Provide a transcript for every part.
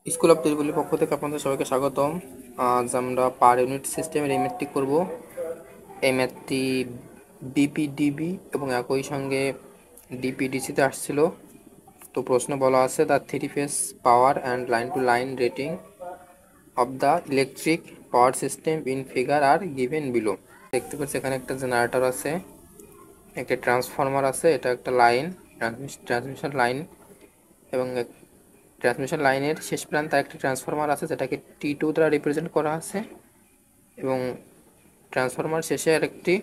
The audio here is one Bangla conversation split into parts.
স্কুল অফ ত্রিপলির পক্ষ থেকে আপনাদের সবাইকে স্বাগতম। আজ আমরা পার ইউনিট সিস্টেমের এই ম্যাথটি করব। এই ম্যাথটি বিপিডিবি এবং একই সঙ্গে ডিপিডিসিতে আসছিল। তো প্রশ্ন বলা আছে the three phase power and line to line rating of the electric power system in figure are given below. দেখতে পাচ্ছি এখানে একটা জেনারেটর আছে, একটা ট্রান্সফরমার আছে, এটা একটা লাইন, ট্রান্সমিশন লাইন, এবং ট্রান্সমিশন লাইনের শেষ প্রান্তে একটি ট্রান্সফরমার আছে যেটাকে T2 দ্বারা রিপ্রেজেন্ট করা আছে, এবং ট্রান্সফরমার শেষে আরেকটি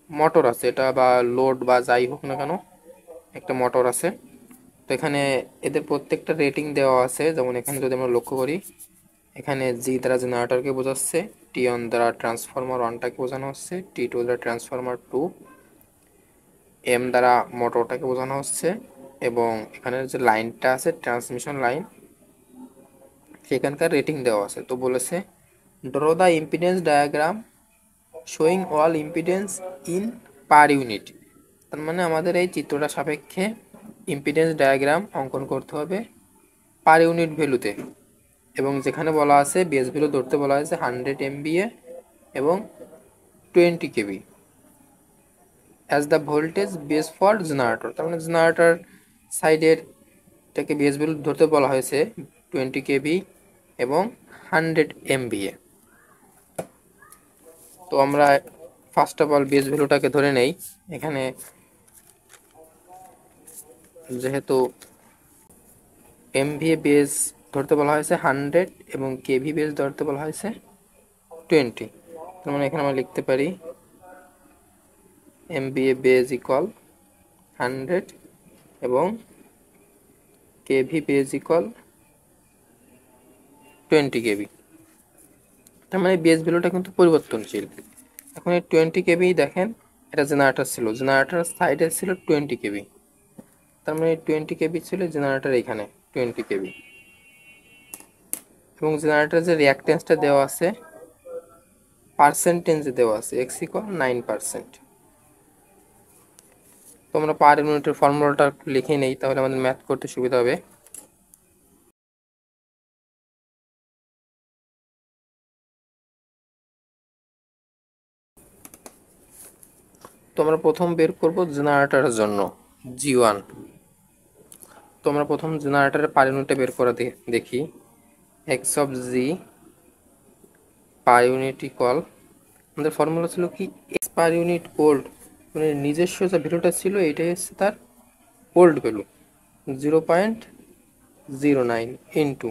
মোটর আছে, এটা বা লোড বা যাই হোক না কেন একটা মোটর আছে। তো এখানে এদের প্রত্যেকটা রেটিং দেওয়া আছে। যেমন এখানে যদি আমরা লক্ষ্য করি, এখানে জি দ্বারা জেনারেটরকে বোঝাচ্ছে, T1 দ্বারা ট্রান্সফরমার 1টাকে বোঝানো হচ্ছে, T2 দ্বারা ট্রান্সফরমার 2, এম দ্বারা মোটরটাকে বোঝানো হচ্ছে, এবং এখানে যে লাইনটা আছে ট্রান্সমিশন লাইন সেখানকার রেটিং দেওয়া আছে। তো বলেছে draw the impedance diagram showing all impedance in per unit. তার মানে আমাদের এই চিত্রটা সাপেক্ষে ইম্পিডেন্স ডায়াগ্রাম অঙ্কন করতে হবে পার ইউনিট ভ্যালুতে, এবং যেখানে বলা আছে বেস ভ্যালু ধরতে বলা হয়েছে 100 MVA এবং 20 kV as the voltage base for generator. তার মানে জেনারেটর সাইডের এটাকে বেস ভ্যালু ধরতে বলা হয়েছে 20 kV এবং 100 MVA। তো আমরা ফার্স্ট অফ অল বেস ভ্যালুটাকে ধরে নেই। এখানে যেহেতু MVA বেস ধরতে বলা হয়েছে 100 এবং KV বেস ধরতে বলা হয়েছে 20, তার মানে এখানে আমরা লিখতে পারি MVA বেস ইকুয়াল 100 এবং KV বেস ইকুয়াল 20 kV। তার মানে বেস ভ্যালুটা কিন্তু পরিবর্তনশীল। এখন এই 20 kV দেখেন, এটা জেনারেটর ছিল, জেনারেটর সাইডে ছিল 20 kV, তার মানে 20 kV ছিল জেনারেটর এখানে 20 kV, এবং জেনারেটরের যে রিঅ্যাকট্যান্সটা দেওয়া আছে পার্সেন্টেজে দেওয়া আছে x ইকুয়াল 9%। তো আমরা পার ইউনিটের ফর্মুলাটা লিখে নেই, তাহলে আমাদের ম্যাথ করতে সুবিধা হবে। তো আমরা প্রথম বের করব জেনারেটরের জন্য G1। তো আমরা প্রথম জেনারেটরের পার ইউনিটে বের করে দেখি x of g per unit equal, আমাদের ফর্মুলা ছিল কি x পার ইউনিট ওল্ড, মানে নিজস্ব যে ভ্যালুটা ছিল এটাই হচ্ছে তার old value 0.09 into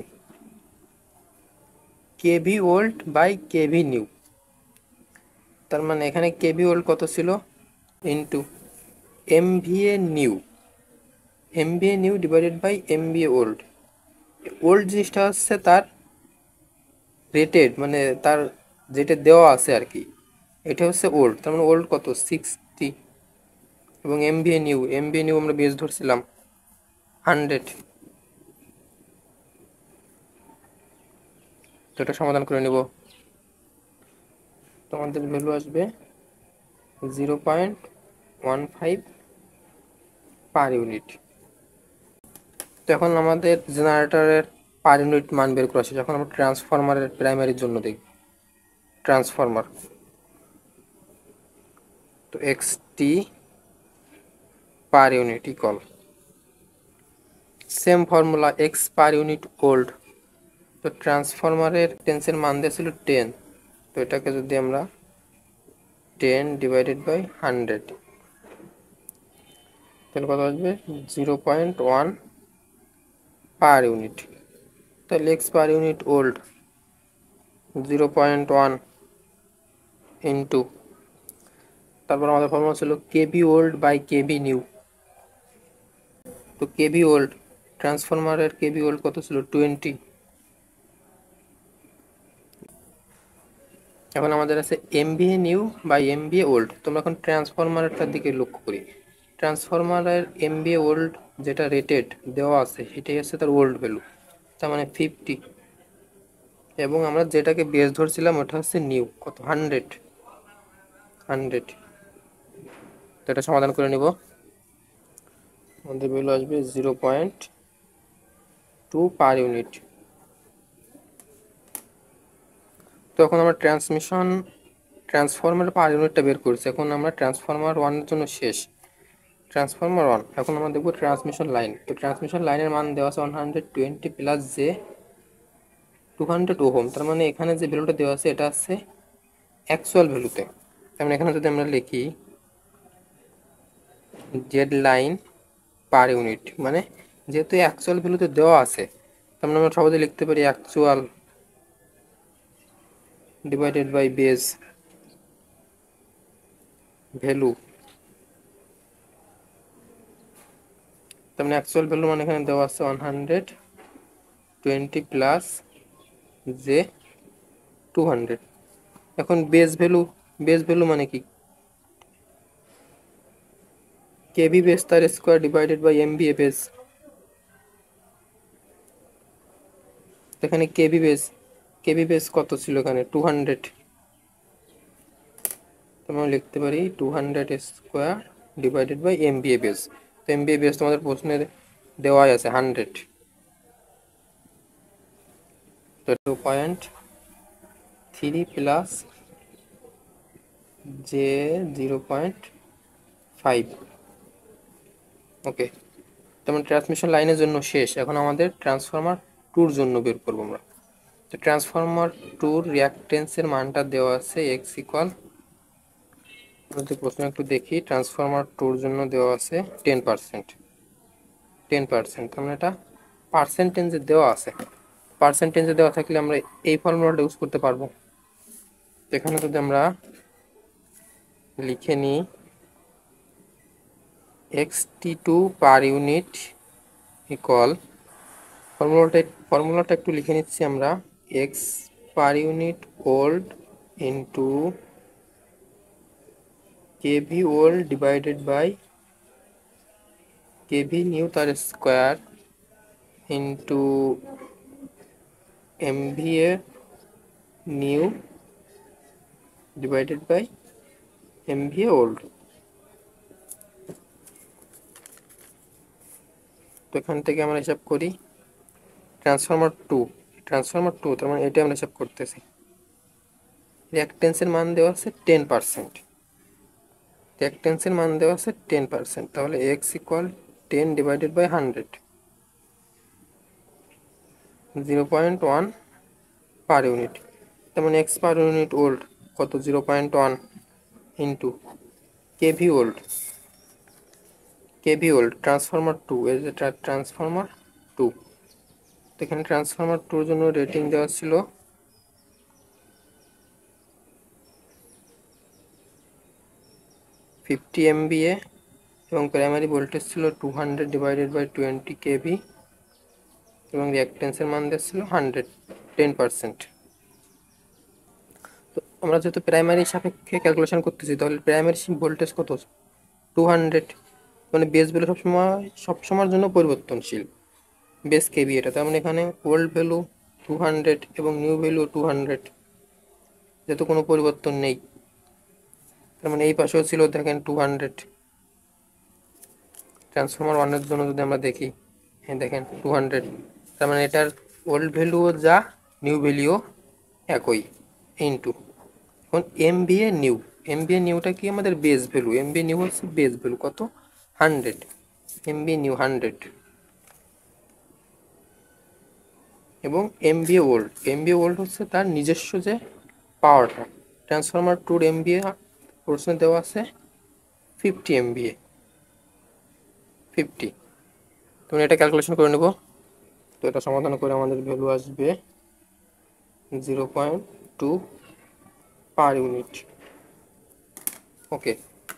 KV old by KV new. তার মানে এখানে কেভি ওল্ড কত ছিল into MVA new, MVA new divided by MVA old. Old জিনিসটা হচ্ছে তার রেটেড, মানে তার যেটা দেওয়া আছে আর কি, এটা হচ্ছে ওল্ড। তার মানে ওল্ড কত 60, এবং এমভিএ নিউ, এমভিএ নিউ আমরা বেস ধরছিলাম 100। তো এটা সমাধান করে নেব। তোমাদের ভ্যালু আসবে 0.15 পার ইউনিট। তো এখন আমাদের জেনারেটরের পার ইউনিট মান বের করা শেষ। এখন আমরা ট্রান্সফরমারের প্রাইমারির জন্য দেখব ট্রান্সফরমার। তো XT পার unit equal same formula x পার ইউনিট ওল্ড। তো ট্রান্সফরমারের টেন্সের মান দিয়েছিল 10, তো এটাকে যদি আমরা 10 ডিভাইডেড বাই 100 তাহলে কত আসবে 0.1 পার ইউনিট। তাহলে x পার ইউনিট ওল্ড 0.1 ইন্টু, তারপর আমাদের ফর্মুলা ছিল কেবি ওল্ড বাই কেবি নিউ। তো কেবি ওল্ড, ট্রান্সফরমারের কেবি ওল্ড কত ছিল 20। এখন আমাদের আছে MVA new by MVA old. তোমরা এখন ট্রান্সফরমারেরটার দিকে লক্ষ্য করি, ট্রান্সফরমারের এমভিএ ওল্ড যেটা রেটেড দেওয়া আছে সেটাই হচ্ছে তার ওল্ড ভ্যালু, তার মানে 50, এবং আমরা যেটাকে বেস ধরছিলাম ওটা হচ্ছে নিউ, কত 100। তো এটা সমাধান করে নিব। আমাদের ভ্যালু আসবে টু পার ইউনিট। তো এখন আমরা ট্রান্সফরমার পার ইউনিটটা বের করছি। এখন আমরা ট্রান্সফরমার ওয়ানের জন্য শেষ। ট্রান্সফরমার ওয়ান, এখন আমরা দেখবো ট্রান্সমিশন লাইন। তো ট্রান্সমিশন লাইনের মান দেওয়া আছে 120 প্লাস জে 200 ওহম। তার মানে এখানে যে ভ্যালুটা দেওয়া আছে এটা আছে অ্যাকচুয়াল ভ্যালুতে। তার মানে এখানে যদি আমরা লিখি জেড লাইন পার ইউনিট, মানে যেহেতু অ্যাকচুয়াল ভ্যালুতে দেওয়া আছে তার মানে আমরা সহজে লিখতে পারি actual divided by base value. তার মানে অ্যাকচুয়াল ভ্যালু মানে এখানে দেওয়া আছে 120 প্লাস জে 200। এখন বেস ভ্যালু মানে কি, কেবি বেস তার square divided by MBA base. এখানে কেবি বেস কত ছিল, এখানে 200। আমরা লিখতে পারি 200 square divided by MBA base. তো এমবিএ বেস তোমাদের প্রশ্নে দেওয়াই আছে 100। তো 2.3 প্লাস জে 0.5। ওকে, তেমন ট্রান্সমিশন লাইনের জন্য শেষ। এখন আমাদের ট্রান্সফরমার টুর জন্য বের করবো আমরা। তো ট্রান্সফরমার টুর রিয়াক্টেন্সের মানটা দেওয়া আছে এক্স ইকুয়াল, যদি প্রশ্ন একটু দেখি, ট্রান্সফরমার টুর জন্য দেওয়া আছে 10%। তার মানে এটা পার্সেন্টেজে দেওয়া আছে। পার্সেন্টেজে দেওয়া থাকলে আমরা এই ফর্মুলাটা ইউজ করতে পারবো। এখানে যদি আমরা লিখে নিই xt2 পার ইউনিট ইকুয়াল, ফর্মুলাটা একটু লিখে নিচ্ছি আমরা, X per unit old into KV old divided by KV new তার square into MVA new divided by MVA old. তো এখান থেকে আমরা হিসাব করি ট্রান্সফরমার টু, তার মানে এটা আমরা হিসাব করতেছি। রিঅ্যাকট্যান্সের মান দেওয়া আছে 10%, তাহলে X equal 10 divided by 100, 0.1 per unit. তার মানে এক্স পার ইউনিট ওল্ড কত, 0.1 into KV old transformer two, এর যে ট্রান্সফরমার টু। তো এখানে ট্রান্সফরমার টুর জন্য রেটিং দেওয়া ছিল 50 MVA এবং প্রাইমারি ভোল্টেজ ছিল 200 ডিভাইডেড বাই 20 কেভি এবং রিঅ্যাকট্যান্সের মান দেওয়া ছিল 100, 10%। তো আমরা যেহেতু প্রাইমারি সাপেক্ষে ক্যালকুলেশন করতেছি, তাহলে প্রাইমারি ভোল্টেজ কত, 200, মানে বেস ভ্যালু সবসময়ের জন্য পরিবর্তনশীল, বেস কেভি এটা। তার মানে এখানে ওল্ড ভ্যালু 200 এবং নিউ ভ্যালু 200, যেহেতু কোনো পরিবর্তন নেই, তার মানে এই পাশেও ছিল দেখেন 200। ট্রান্সফরমার ওয়ানের জন্য যদি আমরা দেখি, হ্যাঁ দেখেন 200, তার মানে এটার ওল্ড ভ্যালুও যা নিউ ভ্যালুও একই ইন্টু। এখন এমবিএ নিউটা কি আমাদের বেস ভ্যালু, এমবিএ নিউ হচ্ছে বেস ভ্যালু কত, 100, এমবিএ নিউ 100 এবং এমবিএ ওল্ড হচ্ছে তার নিজস্ব যে পাওয়ারটা। ট্রান্সফরমার টুর এমবিএ প্রশ্নে দেওয়া আছে 50 MVA, 50। তুমি এটা ক্যালকুলেশন করে নেব। তো এটা সমাধান করে আমাদের ভ্যালু আসবে 0.2 পার ইউনিট। ওকে,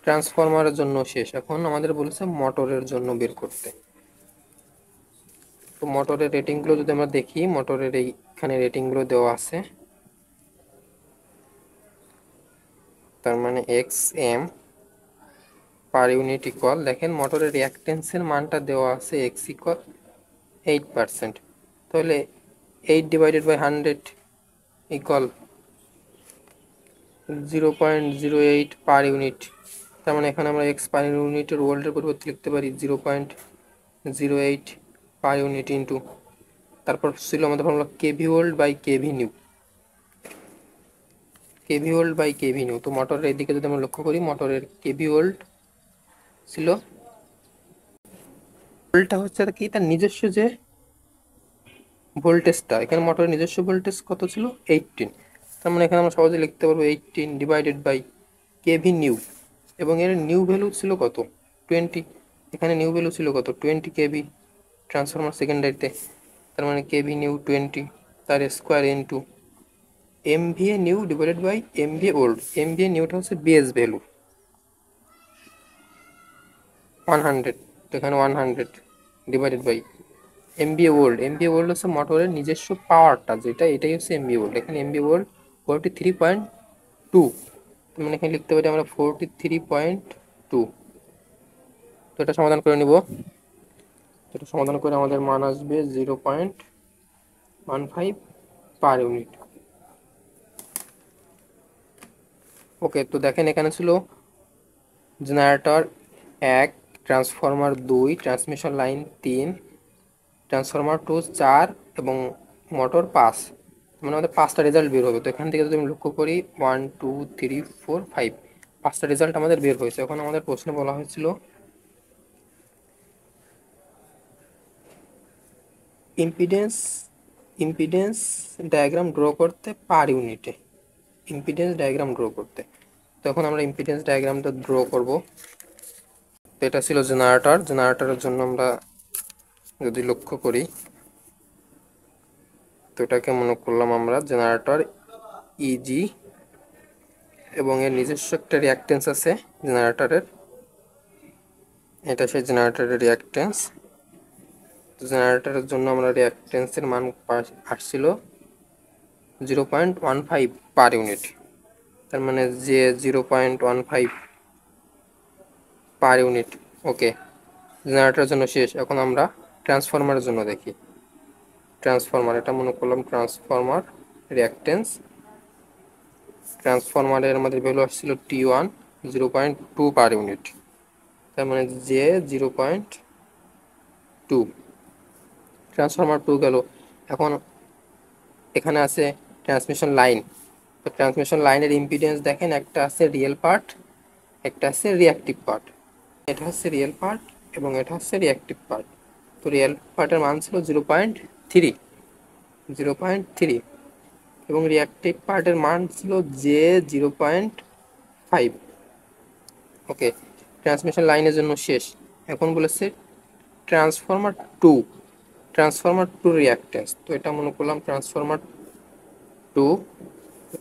ট্রান্সফরমারের জন্য শেষ। এখন আমাদের বলেছে মোটরের জন্য বের করতে। তো মোটরের রেটিংগুলো যদি আমরা দেখি, মোটরের এইখানে রেটিংগুলো দেওয়া আছে। তার মানে X M per unit equal, দেখেন মোটরের রিঅ্যাকট্যান্সের মানটা দেওয়া আছে এক্স ইকুয়াল 8%, তাহলে 8 divided by 100 equal 0.08 per unit. তার মানে এখানে আমরা এক্স পার ইউনিটের ওল্ডের পরিবর্তে লিখতে পারি 0.08 পার ইউনিট ইন্টু তারপর ছিল আমাদের formula KV old by KV new, KV old by KV new. তো মোটরের এদিকে যদি আমরা লক্ষ্য করি, মোটরের কেভি ওল্ড ছিল, ভোল্টটা হচ্ছে কি তার নিজস্ব যে ভোল্টেজটা, এখানে মোটরের নিজস্ব ভোল্টেজ কত ছিল 18, তার মানে এখানে আমরা সহজে লিখতে পারবো 18 ডিভাইডেড বাই কেভি নিউ, এবং এর নিউ ভ্যালু ছিল কত 20, এখানে নিউ ভ্যালু ছিল কত 20 কেভি ট্রান্সফরমার সেকেন্ডারিতে, তার মানে কেভি নিউ 20 তার square into MVA new divided by MVA old. MVA নিউটা হচ্ছে বেস ভ্যালু 100, তো এখানে 100 divided by MVA old. MVA old হচ্ছে মোটরের নিজস্ব পাওয়ারটা যেটা, এটাই হচ্ছে এমভিএ ওল্ড। এখানে এমভিএ ওল্ড 43.2, মানে এখানে লিখতে পারি আমরা 43.2। তো এটা সমাধান করে নিব, এটা সমাধান করে আমাদের মান আসবে 0.15 পার ইউনিট। ওকে, তো দেখেন এখানে ছিল generator 1, transformer 2, transmission line 3, transformer 2 4 এবং মোটর 5, মানে আমাদের 5টা রেজাল্ট বের হবে। তো এখান থেকে যদি আমি লক্ষ্য করি 1 2 3 4 5, 5টা রেজাল্ট আমাদের বের হয়েছে। এখন আমাদের প্রশ্নে বলা হয়েছিল ইম্পিডেন্স ইম্পিডেন্স ডায়াগ্রাম ড্র করতে পার ইউনিটে, ইম্পিডেন্স ডায়াগ্রাম ড্র করতে। তো এখন আমরা ইম্পিডেন্স ডায়াগ্রামটা ড্র করব। তো এটা ছিল জেনারেটর, জেনারেটরের জন্য আমরা যদি লক্ষ্য করি, তো এটাকে মনে করলাম আমরা জেনারেটর ইজি, এবং এর নিজস্ব একটা রিঅ্যাকটেন্স আছে জেনারেটরের, এটা সেই জেনারেটরের রিঅ্যাকটেন্স। জেনারেটরের জন্য আমরা রিঅ্যাকটেন্সের মান আসছিল 0.15 পার ইউনিট, তার মানে যে 0.15 পার ইউনিট। ওকে, জেনারেটরের জন্য শেষ। এখন আমরা ট্রান্সফরমারের জন্য দেখি। ট্রান্সফরমার, এটা মনে করলাম ট্রান্সফরমার রিঅ্যাকটেন্স। ট্রান্সফরমারের আমাদের ভ্যালু আসছিল T1 0.2 পার ইউনিট, তার মানে যে 0.2। ট্রান্সফরমার 2 গেল। এখন এখানে আছে ট্রান্সমিশন লাইন। তো ট্রান্সমিশন লাইনের ইম্পিডেন্স দেখেন, একটা আছে রিয়েল পার্ট, একটা আছে রিঅ্যাক্টিভ পার্ট। এটা হচ্ছে রিয়েল পার্ট এবং এটা হচ্ছে রিঅ্যাক্টিভ পার্ট। তো রিয়েল পার্টের মান ছিল 0.3 এবং রিঅ্যাক্টিভ পার্টের মান ছিল যে 0.5। ওকে, ট্রান্সমিশন লাইনের জন্য শেষ। এখন বলেছে transformer two, transformer two reactance. তো এটা মনে করলাম ট্রান্সফরমার টু।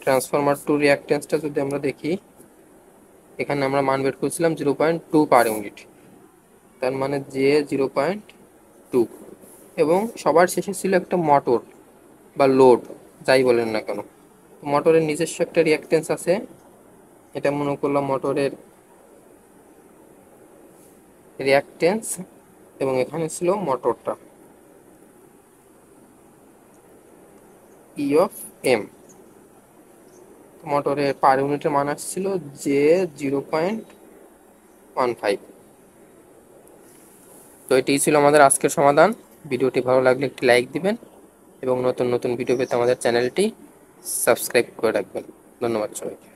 ট্রান্সফরমার টু রিঅ্যাকটেন্সটা যদি আমরা দেখি, এখানে আমরা মান বের করছিলাম 0.2 পার ইউনিট, তার মানে যে 0.2। এবং সবার শেষে ছিল একটা মোটর বা লোড, যাই বলেন না কেন। মোটরের নিজস্ব একটা রিঅ্যাকটেন্স আছে, এটা মনে করলাম মোটরের রিঅ্যাকটেন্স, এবং এখানে ছিল মোটরটা ই অফ এম। মোটরের পার ইউনিটের মান আসছিল যে 0.15। তো এটাই ছিল আমাদের আজকের সমাধান। ভিডিওটি ভালো লাগলে একটি লাইক দিবেন এবং নতুন নতুন ভিডিও পেতে আমাদের চ্যানেলটি সাবস্ক্রাইব করে রাখবেন। ধন্যবাদ সবাইকে।